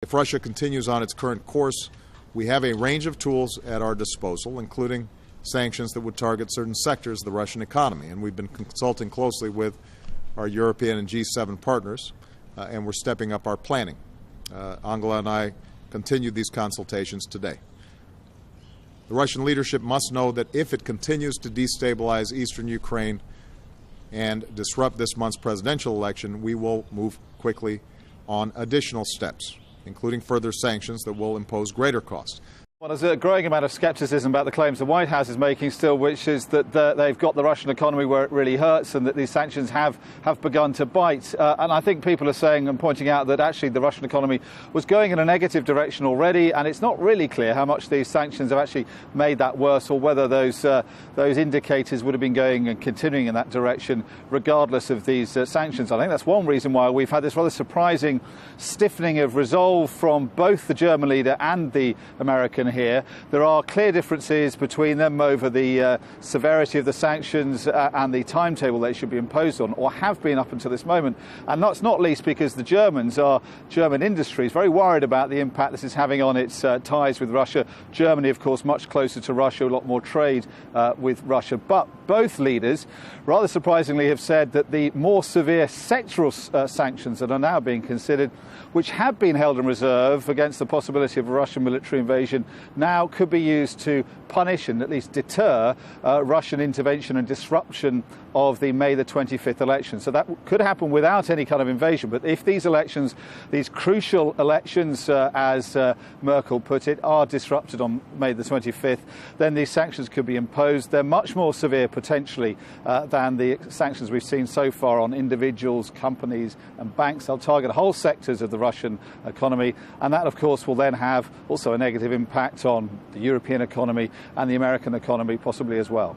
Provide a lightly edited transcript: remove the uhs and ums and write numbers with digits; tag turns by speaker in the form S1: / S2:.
S1: If Russia continues on its current course, we have a range of tools at our disposal, including sanctions that would target certain sectors of the Russian economy. And we've been consulting closely with our European and G7 partners, and we're stepping up our planning. Angela and I continued these consultations today. The Russian leadership must know that if it continues to destabilize eastern Ukraine and disrupt this month's presidential election, we will move quickly on additional steps, including further sanctions that will impose greater costs.
S2: Well, there's a growing amount of scepticism about the claims the White House is making still, which is that they've got the Russian economy where it really hurts and that these sanctions have begun to bite. And I think people are saying and pointing out that actually the Russian economy was going in a negative direction already, and it's not really clear how much these sanctions have actually made that worse, or whether those indicators would have been going and continuing in that direction regardless of these sanctions. I think that's one reason why we've had this rather surprising stiffening of resolve from both the German leader and the American here. There are clear differences between them over the severity of the sanctions and the timetable they should be imposed on, or have been up until this moment. And that's not least because the German industry is very worried about the impact this is having on its ties with Russia. Germany, of course, much closer to Russia, a lot more trade with Russia. But both leaders, rather surprisingly, have said that the more severe sectoral sanctions that are now being considered, which have been held in reserve against the possibility of a Russian military invasion, now could be used to punish and at least deter Russian intervention and disruption of the May the 25th election. So that could happen without any kind of invasion. But if these elections, these crucial elections, as Merkel put it, are disrupted on May the 25th, then these sanctions could be imposed. They're much more severe potentially than the sanctions we've seen so far on individuals, companies and banks. They'll target whole sectors of the Russian economy, and that of course will then have also a negative impact on the European economy and the American economy possibly as well.